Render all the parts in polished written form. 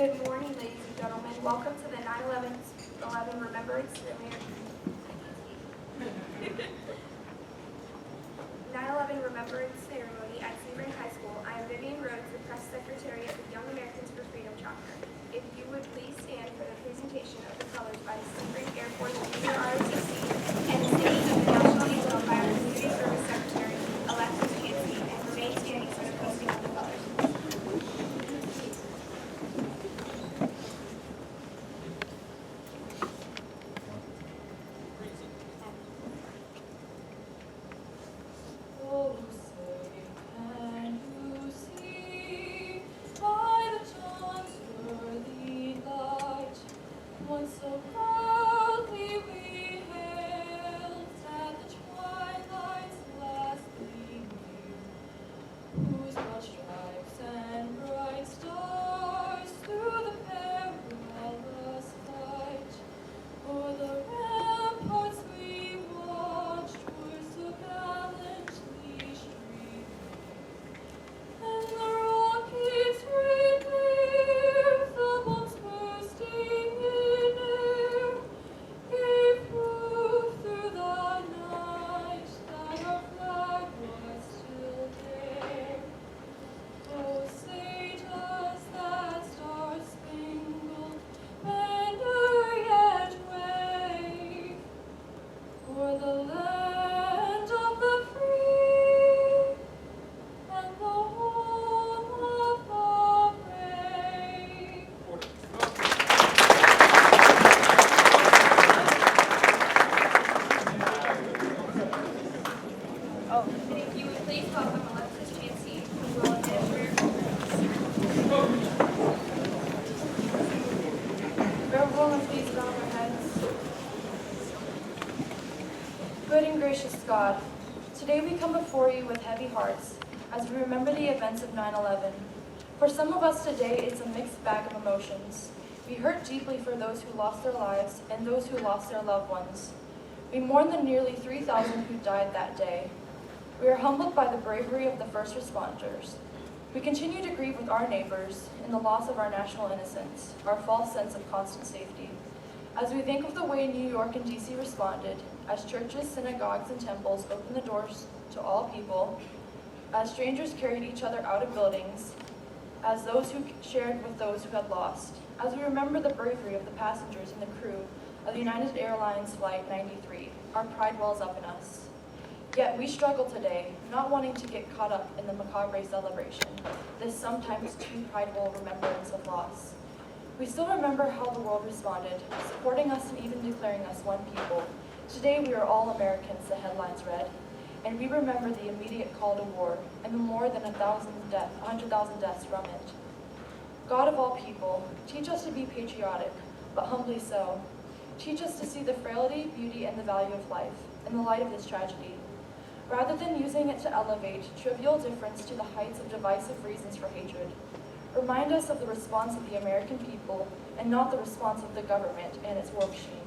Good morning, ladies and gentlemen. Welcome to the 9/11 Remembrance Ceremony. 9/11 Remembrance Ceremony at Sebring High School. I am Vivian Rhodes, the Press Secretary of the Young Americans for Freedom chapter. If you would please stand for the presentation of the colors by the Sebring Air Force Junior ROTC and the singing of the national anthem by our Community Service Secretary, Alexis Yancey, and remain standing for the posting of the colors. Good and gracious God, today we come before you with heavy hearts as we remember the events of 9/11. For some of us today, it's a mixed bag of emotions. We hurt deeply for those who lost their lives and those who lost their loved ones. We mourn the nearly 3,000 who died that day. We are humbled by the bravery of the first responders. We continue to grieve with our neighbors in the loss of our national innocence, our false sense of constant safety. As we think of the way New York and DC responded, as churches, synagogues, and temples opened the doors to all people, as strangers carried each other out of buildings, as those who shared with those who had lost, as we remember the bravery of the passengers and the crew of United Airlines Flight 93, our pride wells up in us. Yet we struggle today, not wanting to get caught up in the macabre celebration, this sometimes too prideful remembrance of loss. We still remember how the world responded, supporting us and even declaring us one people. Today we are all Americans, the headlines read, and we remember the immediate call to war and the more than 100,000 deaths from it. God of all people, teach us to be patriotic, but humbly so. Teach us to see the frailty, beauty, and the value of life in the light of this tragedy, rather than using it to elevate trivial difference to the heights of divisive reasons for hatred. Remind us of the response of the American people and not the response of the government and its war machine.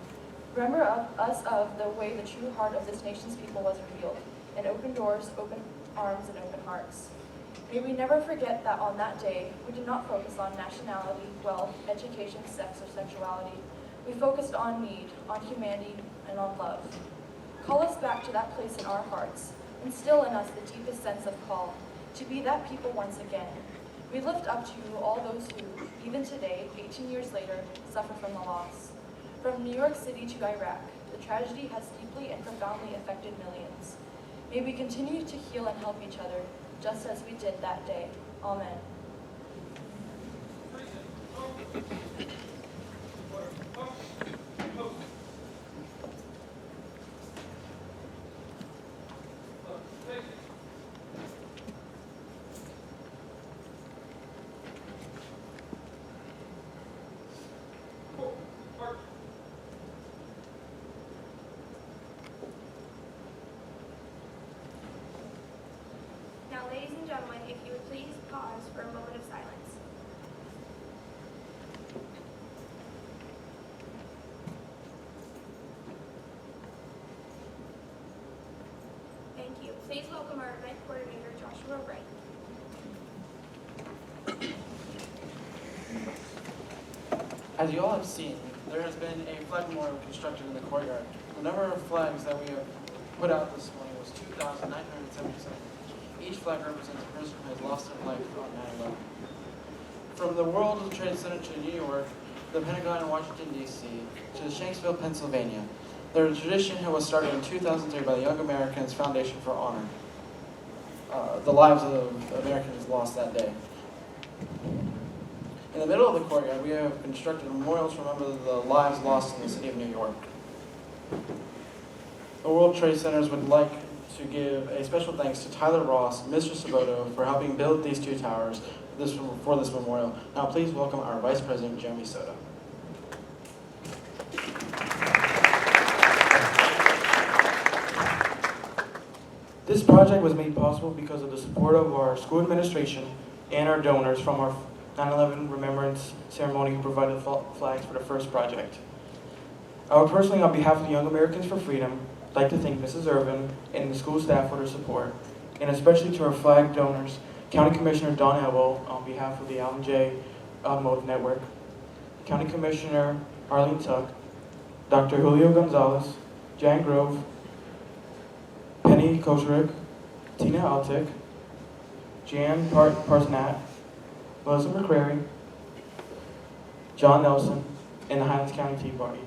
Remember us of the way the true heart of this nation's people was revealed, in open doors, open arms, and open hearts. May we never forget that on that day, we did not focus on nationality, wealth, education, sex, or sexuality. We focused on need, on humanity, and on love. Call us back to that place in our hearts, instill in us the deepest sense of call, to be that people once again. We lift up to you all those who, even today, 18 years later, suffer from the loss. From New York City to Iraq, the tragedy has deeply and profoundly affected millions. May we continue to heal and help each other, just as we did that day. Amen. Now, ladies and gentlemen, if you would please pause for a moment of silence. Thank you. Please welcome our event coordinator, Joshua Wright. As you all have seen, there has been a flag memorial constructed in the courtyard. The number of flags that we have put out this morning was 2,977. Each flag represents a person who has lost their life on 9/11. From the World Trade Center to New York, the Pentagon in Washington, D.C., to Shanksville, Pennsylvania, there is a tradition that was started in 2003 by the Young Americans Foundation for Honor. The lives of Americans lost that day. In the middle of the courtyard, we have constructed memorials to remember the lives lost in the city of New York. The World Trade Centers would like to give a special thanks to Tyler Ross and Mr. Saboto for helping build these two towers for this memorial. Now please welcome our Vice President, Jeremy Soda. This project was made possible because of the support of our school administration and our donors from our 9/11 Remembrance Ceremony who provided flags for the first project. I would personally, on behalf of the Young Americans for Freedom, like to thank Mrs. Irvin and the school staff for their support, and especially to our flag donors, County Commissioner Don Elbow on behalf of the Alan J. Automotive Network, County Commissioner Arlene Tuck, Dr. Julio Gonzalez, Jan Grove, Penny Kozerik, Tina Altic, Jan Parsnat, Melissa McCrary, John Nelson, and the Highlands County Tea Party.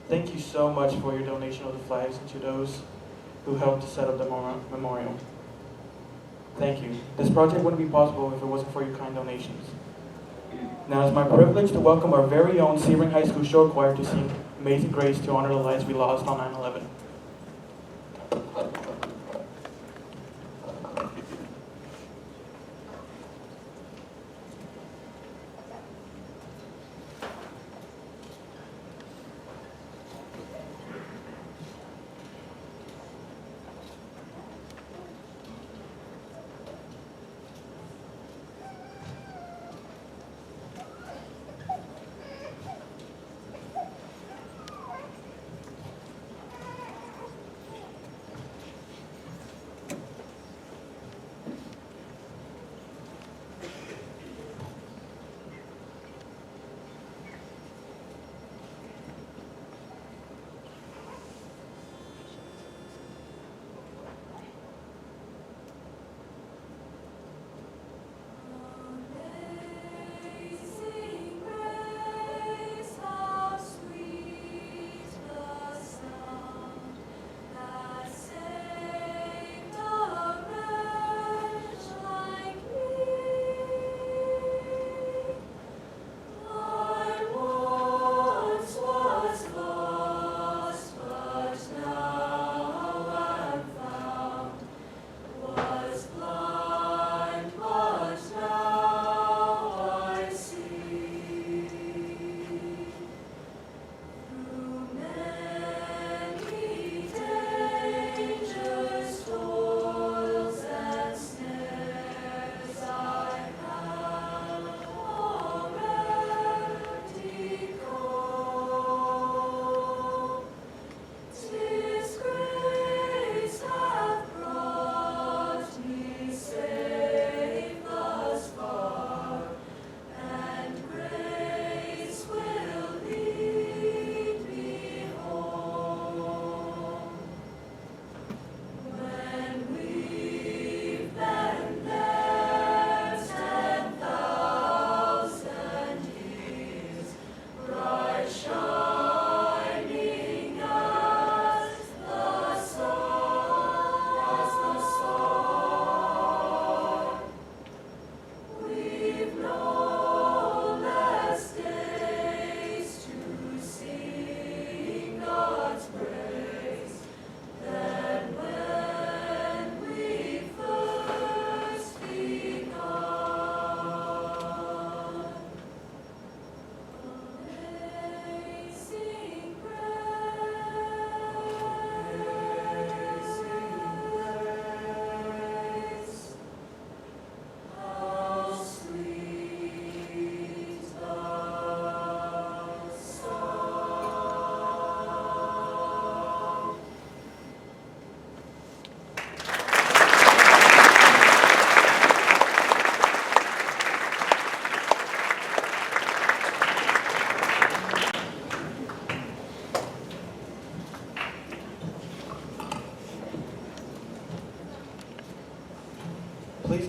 Thank you so much for your donation of the flags and to those who helped to set up the memorial. Thank you. This project wouldn't be possible if it wasn't for your kind donations. Now it's my privilege to welcome our very own Sebring High School show choir to sing Amazing Grace to honor the lives we lost on 9/11.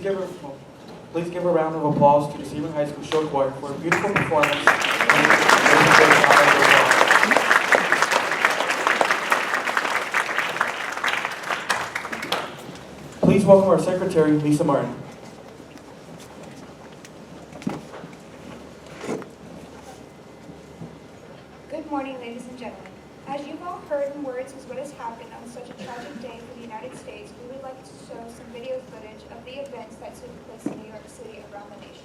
please give a round of applause to the Sebring High School Show Choir for a beautiful performance. Please welcome our secretary, Lisa Martin. Good morning, ladies and gentlemen. As you've all heard in words is what has happened on such a tragic day for the United States, we would like to show some video footage of the events that took place in New York City around the nation.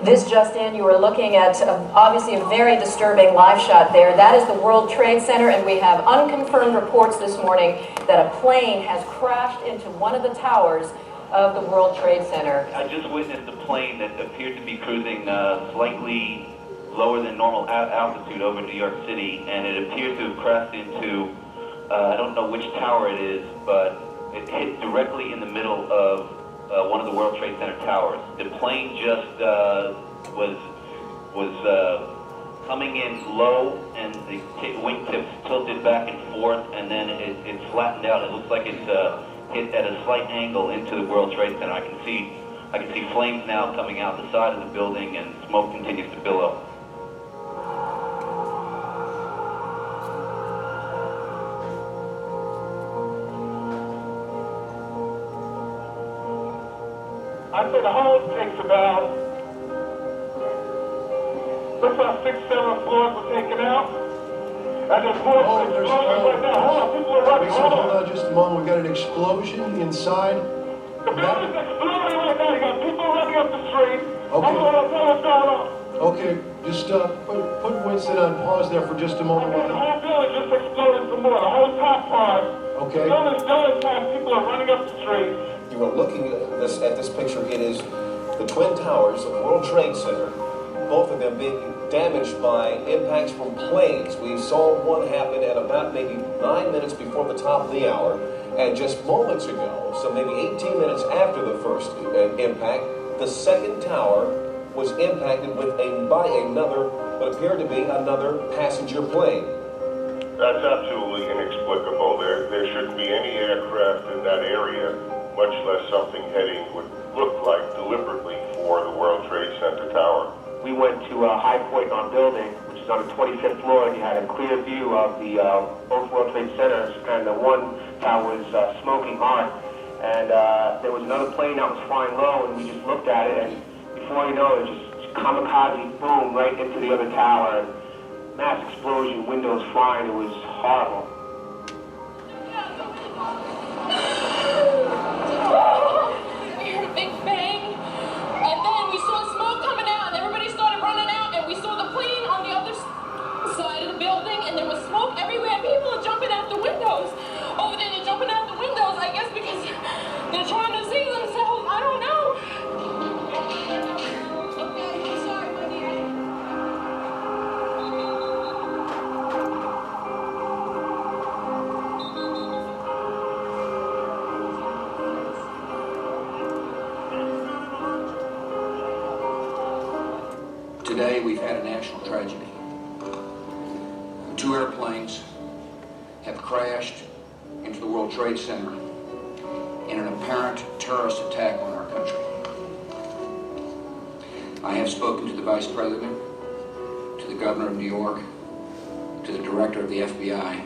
This just in, you are looking at obviously a very disturbing live shot there. That is the World Trade Center, and we have unconfirmed reports this morning that a plane has crashed into one of the towers of the World Trade Center. I just witnessed a plane that appeared to be cruising slightly lower than normal altitude over New York City, and it appears to have crashed into, I don't know which tower it is, but it hit directly in the middle of one of the World Trade Center towers. The plane just was coming in low, and the wingtips tilted back and forth, and then it flattened out. It looks like it's hit at a slight angle into the World Trade Center. I can see flames now coming out the side of the building, and smoke continues to billow. I said the whole takes about, looks like 6, 7 floors were taken out. And there's more explosions right now. Hold on, people are running. Hold on just a moment. We got an explosion inside. The building's exploding right now. You got people running up the street. Okay. I don't know what's going on. Okay, just put Winston on pause there for just a moment. The whole building just exploded some more. The whole top part. Okay. The building's still intact. People are running up the street. You are looking at this picture. It is the Twin Towers of World Trade Center, both of them being damaged by impacts from planes. We saw one happen at about maybe 9 minutes before the top of the hour, and just moments ago, so maybe 18 minutes after the first impact, the second tower was impacted by another, what appeared to be another passenger plane. That's absolutely inexplicable. There shouldn't be any aircraft in that area, much less something heading what looked like deliberately for the World Trade Center tower. We went to High Point in our building, which is on the 25th floor, and you had a clear view of the both World Trade Centers, and the one tower was smoking hot. And there was another plane that was flying low, and we just looked at it, and before you know it, just kamikaze boom right into the other tower. And mass explosion, windows flying. It was horrible. We heard a big bang, and then we saw smoke coming out, and everybody started running out, and we saw the plane on the other side of the building, and there was smoke everywhere. People are jumping out the windows. Over there, they're jumping out the windows, I guess, because they're trying to save themselves. I don't know. Okay, I'm sorry, my dear. Today we've had a national tragedy. 2 airplanes have crashed into the World Trade Center in an apparent terrorist attack on our country. I have spoken to the Vice President, to the Governor of New York, to the Director of the FBI,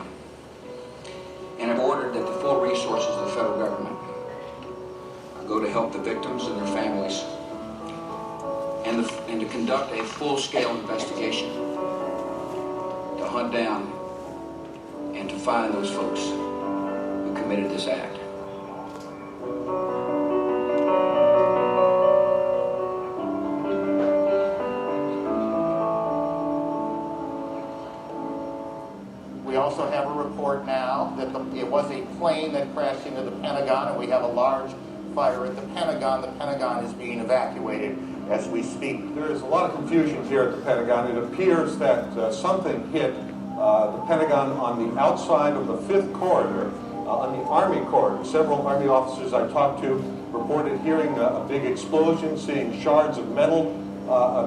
and have ordered that the full resources of the federal government go to help the victims and their families, and to conduct a full-scale investigation to hunt down and to find those folks who committed this act. We also have a report now that it was a plane that crashed into the Pentagon, and we have a large fire at the Pentagon. The Pentagon is being evacuated as we speak. There is a lot of confusion here at the Pentagon. It appears that something hit the Pentagon on the outside of the 5th corridor. on the Army Corps. Several Army officers I talked to reported hearing a big explosion, seeing shards of metal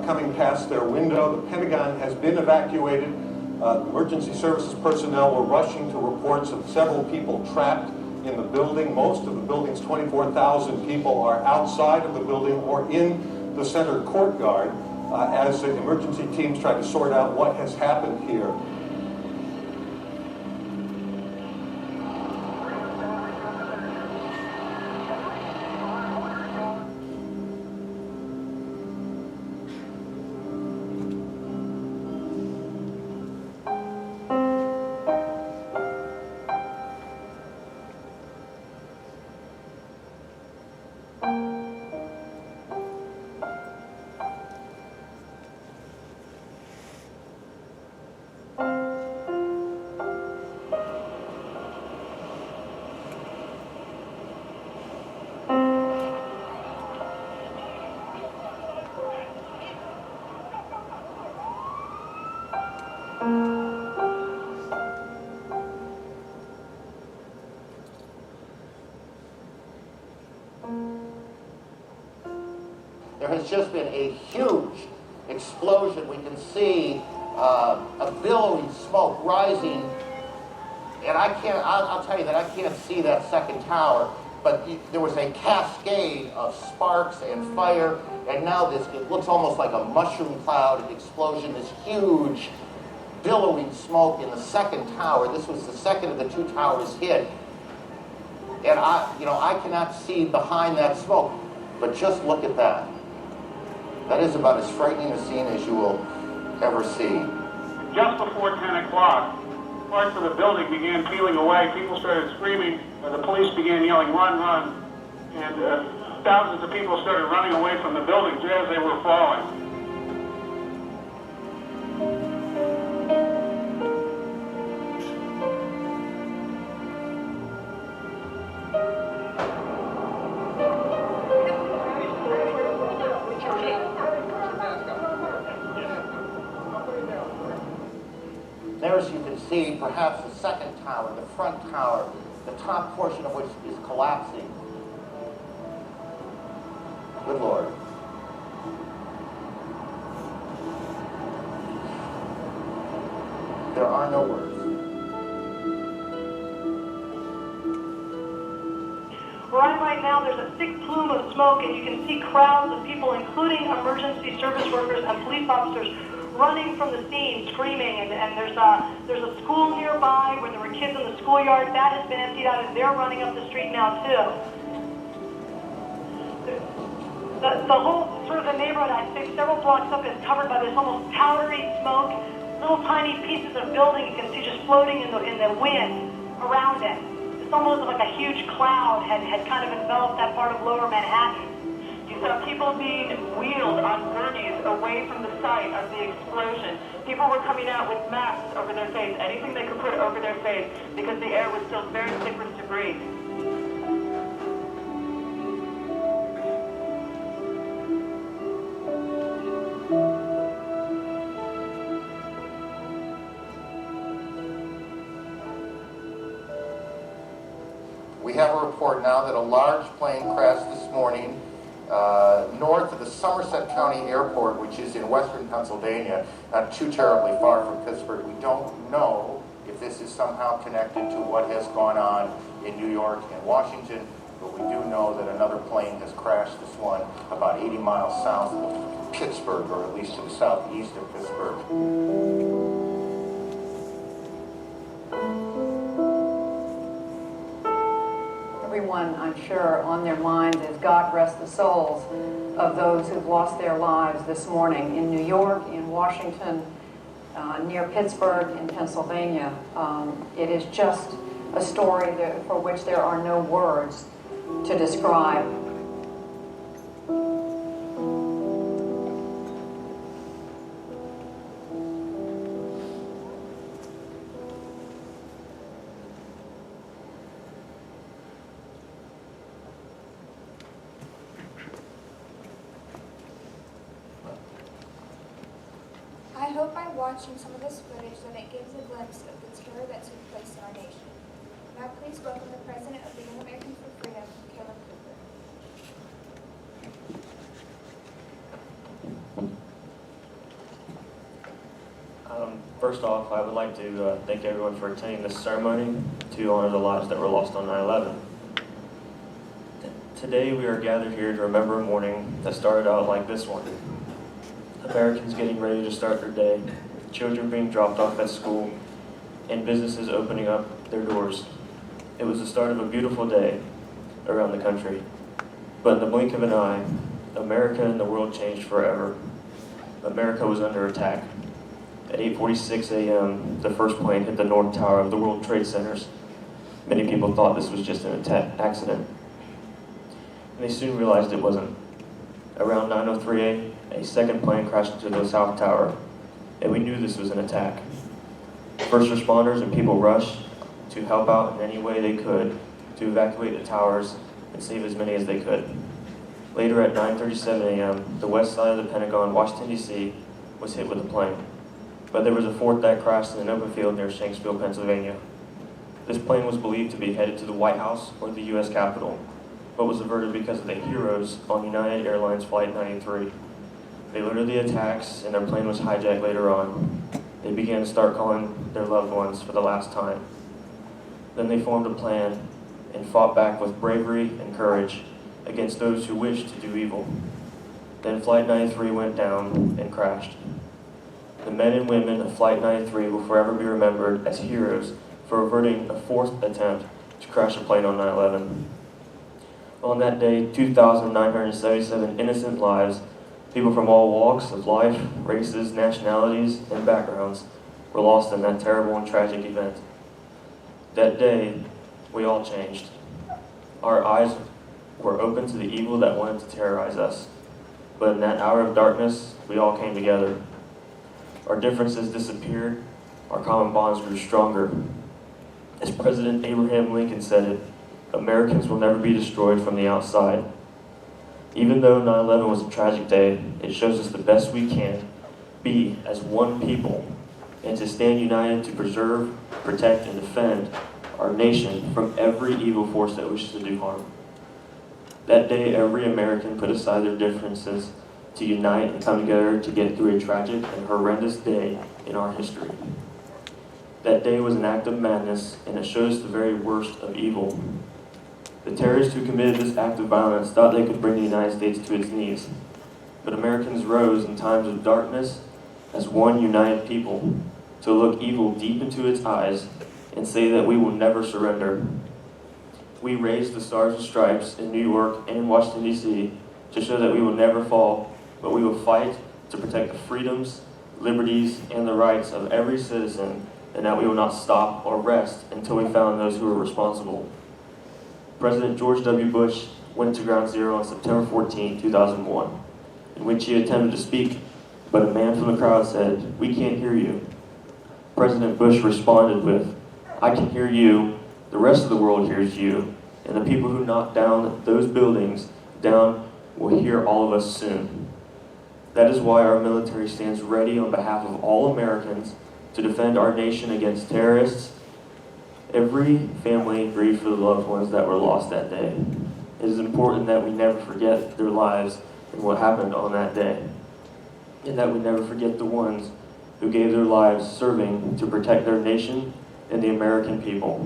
coming past their window. The Pentagon has been evacuated. Emergency services personnel were rushing to reports of several people trapped in the building. Most of the building's 24,000 people are outside of the building or in the center courtyard as the emergency teams try to sort out what has happened here. There has just been a huge explosion. We can see a billowing smoke rising, and I'll tell you that I can't see that second tower, but there was a cascade of sparks and fire, and now it looks almost like a mushroom cloud explosion, this huge billowing smoke in the second tower. This was the second of the two towers hit, and I cannot see behind that smoke, but just look at that. That is about as frightening a scene as you will ever see. Just before 10 o'clock, parts of the building began peeling away. People started screaming. The police began yelling, "Run, run!" And thousands of people started running away from the buildings as they were falling. There, as you can see, perhaps the second tower, the front tower, the top portion of which is collapsing. Good Lord. There are no words. Right now, there's a thick plume of smoke, and you can see crowds of people, including emergency service workers and police officers, running from the scene, screaming. And there's a school nearby where there were kids in the schoolyard. That has been emptied out, and they're running up the street now too. The whole sort of the neighborhood, I think, several blocks up, is covered by this almost powdery smoke. Little tiny pieces of building you can see just floating in the wind around it. It's almost like a huge cloud had kind of enveloped that part of lower Manhattan. You saw people being wheeled on gurneys away from the site of the explosion. People were coming out with masks over their face, anything they could put over their face, because the air was still very thick with debris. We have a report now that a large plane crashed this morning north of the Somerset County Airport, which is in western Pennsylvania, not too terribly far from Pittsburgh. We don't know if this is somehow connected to what has gone on in New York and Washington, but we do know that another plane has crashed, this one about 80 miles south of Pittsburgh, or at least to the southeast of Pittsburgh. Everyone, I'm sure, on their minds is God rest the souls of those who've lost their lives this morning in New York, in Washington, near Pittsburgh, in Pennsylvania. It is just a story for which there are no words to describe. I hope by watching some of this footage that it gives a glimpse of the terror that took place in our nation. Now please welcome the President of the Young Americans for Freedom, Caleb Cooper. First off, I would like to thank everyone for attending this ceremony to honor the lives that were lost on 9/11. Today we are gathered here to remember a morning that started out like this one. Americans getting ready to start their day, children being dropped off at school, and businesses opening up their doors. It was the start of a beautiful day around the country. But in the blink of an eye, America and the world changed forever. America was under attack. At 8:46 a.m., the first plane hit the North Tower of the World Trade Centers. Many people thought this was just an accident, and they soon realized it wasn't. Around 9:03 a.m., a second plane crashed into the South Tower, and we knew this was an attack. First responders and people rushed to help out in any way they could to evacuate the towers and save as many as they could. Later at 9:37 a.m., the west side of the Pentagon, Washington, D.C., was hit with a plane. But there was a fourth that crashed in an open field near Shanksville, Pennsylvania. This plane was believed to be headed to the White House or the U.S. Capitol, but was averted because of the heroes on United Airlines Flight 93. They learned of the attacks, and their plane was hijacked later on. They began to start calling their loved ones for the last time. Then they formed a plan and fought back with bravery and courage against those who wished to do evil. Then Flight 93 went down and crashed. The men and women of Flight 93 will forever be remembered as heroes for averting a fourth attempt to crash a plane on 9/11. On that day, 2,977 innocent lives, people from all walks of life, races, nationalities, and backgrounds, were lost in that terrible and tragic event. That day, we all changed. Our eyes were open to the evil that wanted to terrorize us. But in that hour of darkness, we all came together. Our differences disappeared, our common bonds grew stronger. As President Abraham Lincoln said it, Americans will never be destroyed from the outside. Even though 9/11 was a tragic day, it shows us the best we can be as one people and to stand united to preserve, protect, and defend our nation from every evil force that wishes to do harm. That day, every American put aside their differences to unite and come together to get through a tragic and horrendous day in our history. That day was an act of madness, and it showed us the very worst of evil. The terrorists who committed this act of violence thought they could bring the United States to its knees. But Americans rose in times of darkness as one united people to look evil deep into its eyes and say that we will never surrender. We raised the Stars and Stripes in New York and Washington, D.C. to show that we will never fall, but we will fight to protect the freedoms, liberties, and the rights of every citizen, and that we will not stop or rest until we found those who were responsible. President George W. Bush went to Ground Zero on September 14, 2001, in which he attempted to speak, but a man from the crowd said, "We can't hear you." President Bush responded with, "I can hear you, the rest of the world hears you, and the people who knocked down those buildings down will hear all of us soon." That is why our military stands ready on behalf of all Americans to defend our nation against terrorists. Every family grieved for the loved ones that were lost that day. It is important that we never forget their lives and what happened on that day, and that we never forget the ones who gave their lives serving to protect their nation and the American people.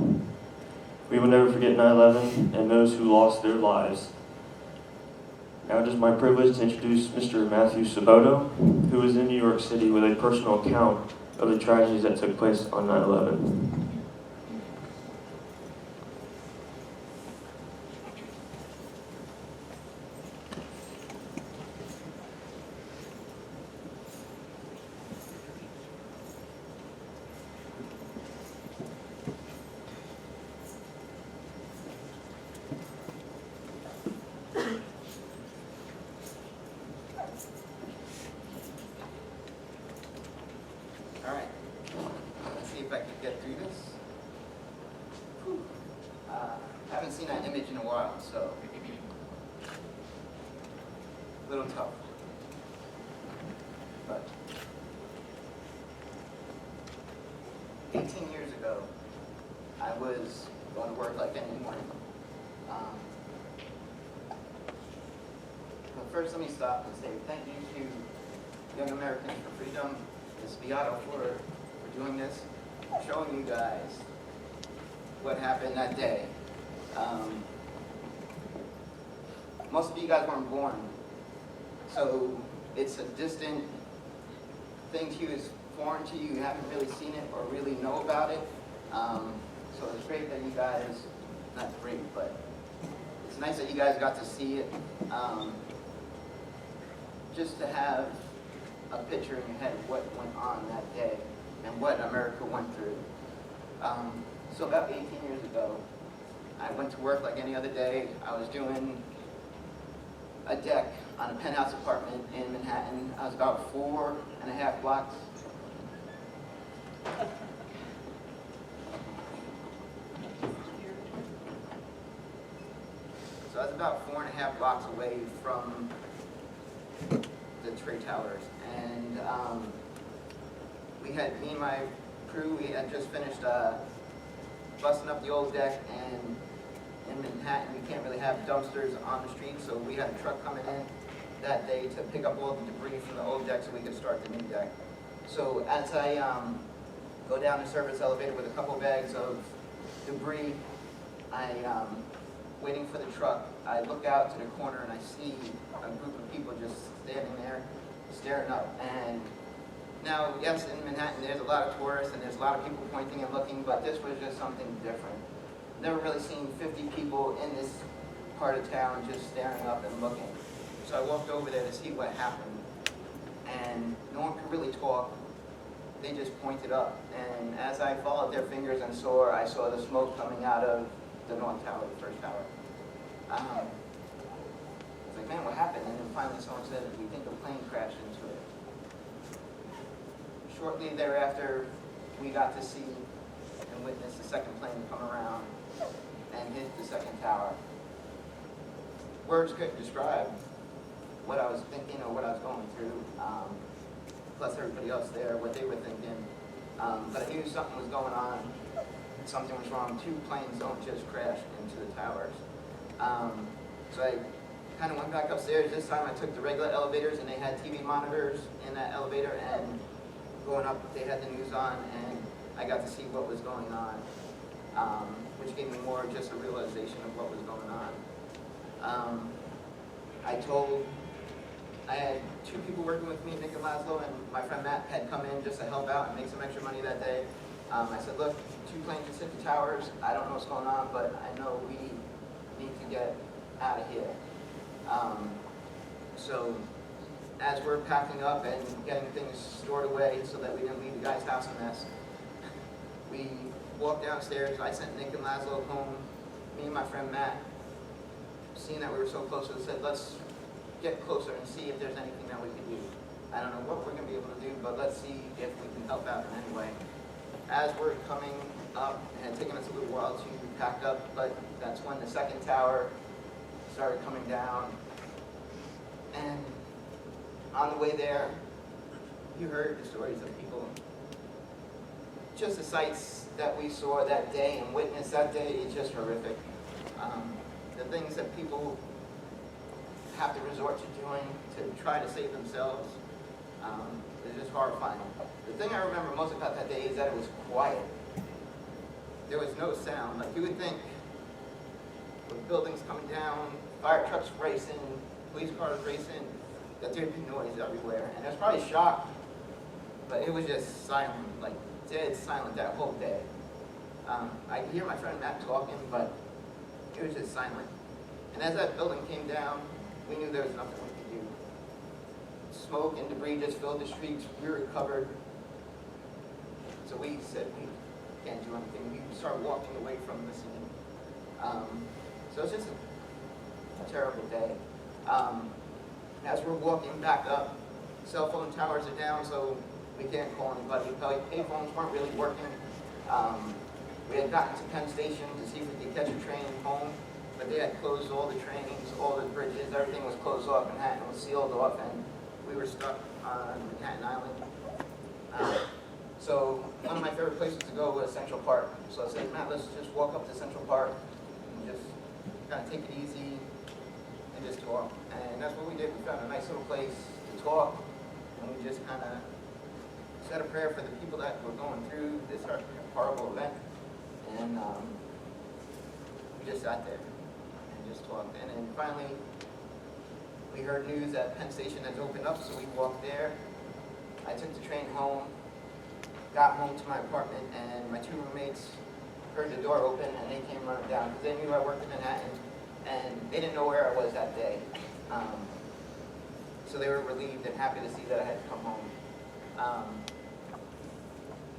We will never forget 9/11 and those who lost their lives. Now it is my privilege to introduce Mr. Matthew Saboto, who is in New York City with a personal account of the tragedies that took place on 9/11. Alright, let's see if I can get through this. Whew. Haven't seen that image in a while, so a little tough. But 18 years ago, I was going to work like any morning. But first, let me stop and say thank you to Young Americans for Freedom, Ms. Beato for doing this, showing you guys what happened that day. Most of you guys weren't born, so it's a distant thing to you, it's foreign to you, you haven't really seen it or really know about it. So it's great that you guys, not great, but it's nice that you guys got to see it. Just to have a picture in your head of what went on that day and what America went through. So about 18 years ago, I went to work like any other day. I was doing a deck on a penthouse apartment in Manhattan. I was about 4.5 blocks. So I was about 4.5 blocks away from the trade towers, and we had, me and my crew, we had just finished busting up the old deck, and in Manhattan we can't really have dumpsters on the street, so we had a truck coming in that day to pick up all the debris from the old deck so we could start the new deck. So as I go down the service elevator with a couple bags of debris, waiting for the truck, I look out to the corner and I see a group of people just standing there, staring up. And now, yes, in Manhattan there's a lot of tourists and there's a lot of people pointing and looking, but this was just something different. Never really seen 50 people in this part of town just staring up and looking. So I walked over there to see what happened, and no one could really talk. They just pointed up, and as I followed their fingers and I saw the smoke coming out of the North Tower, the first tower. I was like, man, what happened? And then finally someone said, we think a plane crashed into it. Shortly thereafter, we got to see and witness the second plane come around and hit the second tower. Words couldn't describe what I was thinking or what I was going through, plus everybody else there, what they were thinking. But I knew something was going on. Something was wrong. 2 planes don't just crash into the towers. So I kind of went back upstairs. This time I took the regular elevators, and they had TV monitors in that elevator, and going up they had the news on, and I got to see what was going on, which gave me more just a realization of what was going on. I had 2 people working with me, Nick and Laszlo, and my friend Matt had come in just to help out and make some extra money that day. I said, look, 2 planes just hit the towers. I don't know what's going on, but I know we need to get out of here. So as we're packing up and getting things stored away so that we didn't leave the guy's house a mess, we walked downstairs. I sent Nick and Laszlo home. Me and my friend Matt, seeing that we were so close, we said, let's get closer and see if there's anything that we can do. I don't know what we're going to be able to do, but let's see if we can help out in any way. As we're coming up, and it taken us a little while to pack up, but that's when the second tower started coming down. And on the way there, you heard the stories of people. Just the sights that we saw that day and witnessed that day is just horrific. The things that people have to resort to doing to try to save themselves is just horrifying. The thing I remember most about that day is that it was quiet. There was no sound. Like you would think with buildings coming down, fire trucks racing, police cars racing, that there'd be noise everywhere. And I was probably shocked, but it was just silent, like dead silent that whole day. I could hear my friend Matt talking, but it was just silent. And as that building came down, we knew there was nothing we could do. Smoke and debris just filled the streets. We were covered. So we said we can't do anything. We started walking away from the scene. So it's just a terrible day. As we're walking back up, cell phone towers are down, so we can't call anybody. Payphones weren't really working. We had gotten to Penn Station to see if we could catch a train home, but they had closed all the trains, all the bridges, everything was closed off. Manhattan was sealed off, and we were stuck on Manhattan Island. So one of my favorite places to go was Central Park. So I said, Matt, let's just walk up to Central Park and just kind of take it easy and just talk. And that's what we did. We found a nice little place to talk, and we just kind of said a prayer for the people that were going through this horrible event. And we just sat there and just talked. And then finally, we heard news that Penn Station has opened up, so we walked there. I took the train home, got home to my apartment, and my two roommates heard the door open, and they came running down because they knew I worked in Manhattan, and they didn't know where I was that day. So they were relieved and happy to see that I had come home.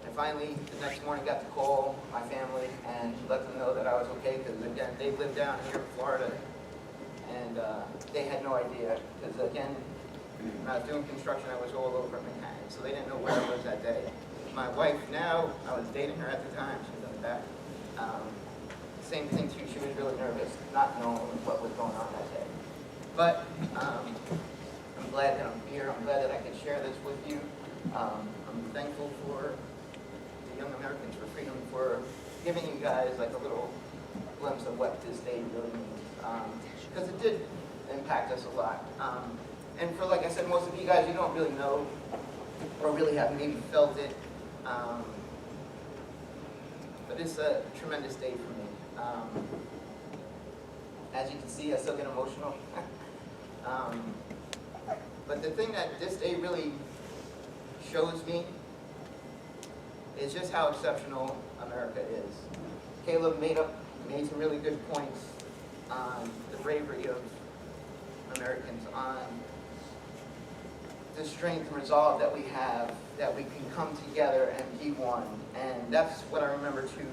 And finally, the next morning, got to call my family and let them know that I was okay, because again, they lived down here in Florida, and they had no idea, because again, when I was doing construction, I was all over Manhattan, so they didn't know where I was that day. My wife now, I was dating her at the time, she was in the back. Same thing too, she was really nervous, not knowing what was going on that day. But I'm glad that I'm here, I'm glad that I could share this with you. I'm thankful for the Young Americans for Freedom for giving you guys like a little glimpse of what this day really means. Because it did impact us a lot. And for, like I said, most of you guys, you don't really know or really have maybe felt it. But it's a tremendous day for me. As you can see, I still get emotional. But the thing that this day really shows me is just how exceptional America is. Caleb made some really good points on the bravery of Americans, on the strength and resolve that we have, that we can come together and be one. And that's what I remember too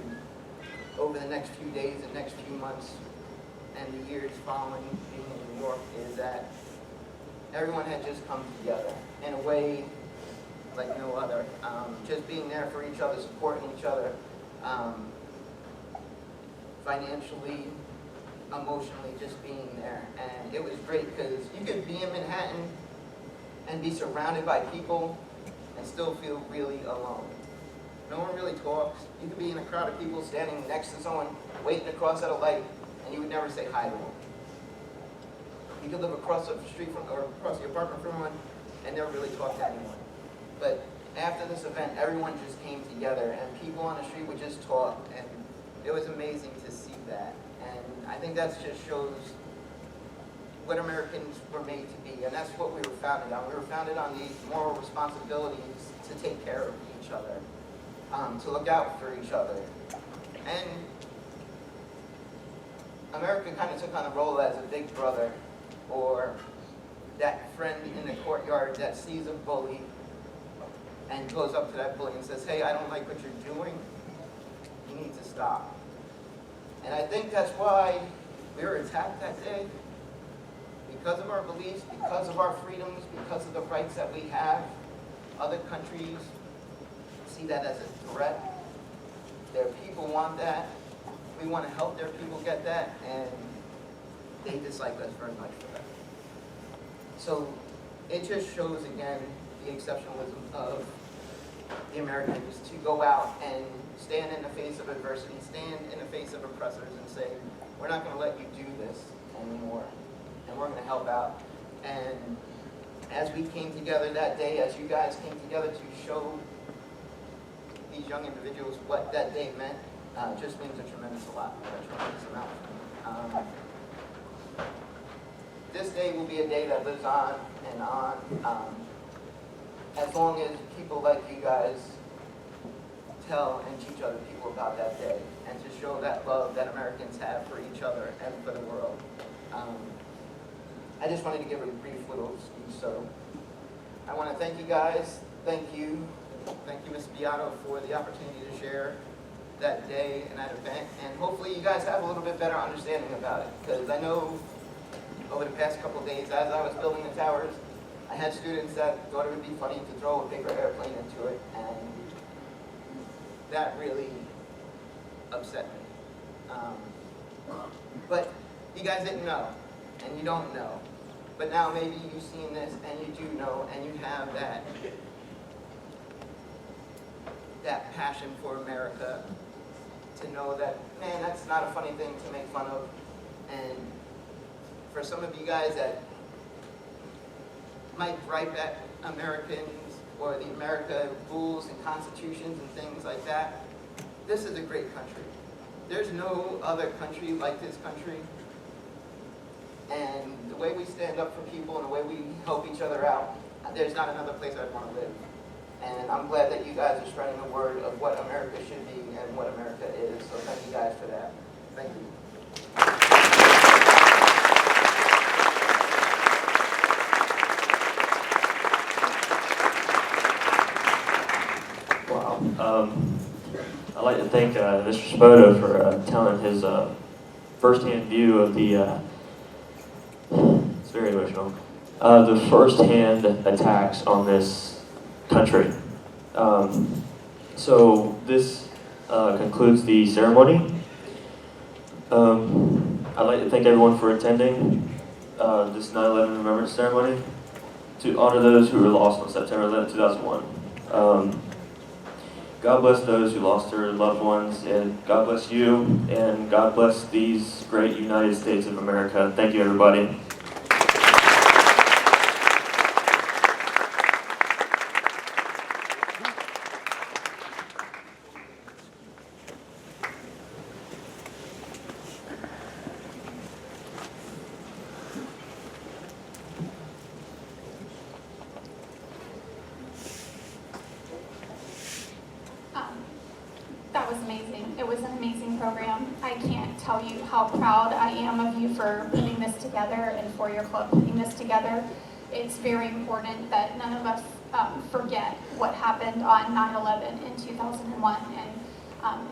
over the next few days and next few months and the years following being in New York, is that everyone had just come together in a way like no other. Just being there for each other, supporting each other, financially, emotionally, just being there. And it was great because you could be in Manhattan and be surrounded by people and still feel really alone. No one really talks. You could be in a crowd of people standing next to someone waiting to cross at a light, and you would never say hi to them. You could live across the street from, or across the apartment from one and never really talk to anyone. But after this event, everyone just came together, and people on the street would just talk, and it was amazing to see that. And I think that just shows what Americans were made to be, and that's what we were founded on. We were founded on these moral responsibilities to take care of each other, to look out for each other. And America kind of took on the role as a big brother, or that friend in the courtyard that sees a bully and goes up to that bully and says, hey, I don't like what you're doing. You need to stop. And I think that's why we were attacked that day. Because of our beliefs, because of our freedoms, because of the rights that we have. Other countries see that as a threat. Their people want that. We want to help their people get that, and they dislike us very much for that. So it just shows again the exceptionalism of the Americans to go out and stand in the face of adversity, stand in the face of oppressors and say, we're not going to let you do this anymore, and we're going to help out. And as we came together that day, as you guys came together to show these young individuals what that day meant, just means a tremendous amount. This day will be a day that lives on and on, as long as people like you guys tell and teach other people about that day, and to show that love that Americans have for each other and for the world. I just wanted to give a brief little speech, so I want to thank you guys. Thank you, Ms. Beato, for the opportunity to share that day and that event, and hopefully you guys have a little bit better understanding about it, because I know over the past couple of days, as I was building the towers, I had students that thought it would be funny to throw a paper airplane into it, and that really upset me. But you guys didn't know, and you don't know. But now maybe you've seen this, and you do know, and you have that that passion for America, to know that, man, that's not a funny thing to make fun of. And for some of you guys that might gripe at Americans or the America rules and constitutions and things like that, this is a great country. There's no other country like this country. And the way we stand up for people and the way we help each other out, there's not another place I'd want to live. And I'm glad that you guys are spreading the word of what America should be and what America is. So thank you guys for that. Thank you. Wow. I'd like to thank Mr. Spoto for telling his first-hand view of the, it's very emotional, the first-hand attacks on this country. So this concludes the ceremony. I'd like to thank everyone for attending this 9/11 Remembrance Ceremony to honor those who were lost on September 11, 2001. God bless those who lost their loved ones, and God bless you, and God bless these great United States of America. Thank you, everybody. That was amazing. It was an amazing program. I can't tell you how proud I am of you for putting this together and for your club putting this together. It's very important that none of us forget what happened on 9/11 in 2001. And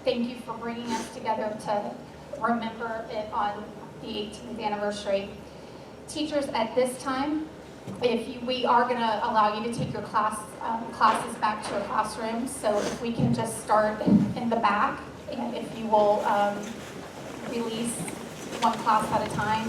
thank you for bringing us together to remember it on the 18th anniversary. Teachers, at this time, we are going to allow you to take your classes back to your classrooms. So if we can just start in the back, and if you will release one class at a time.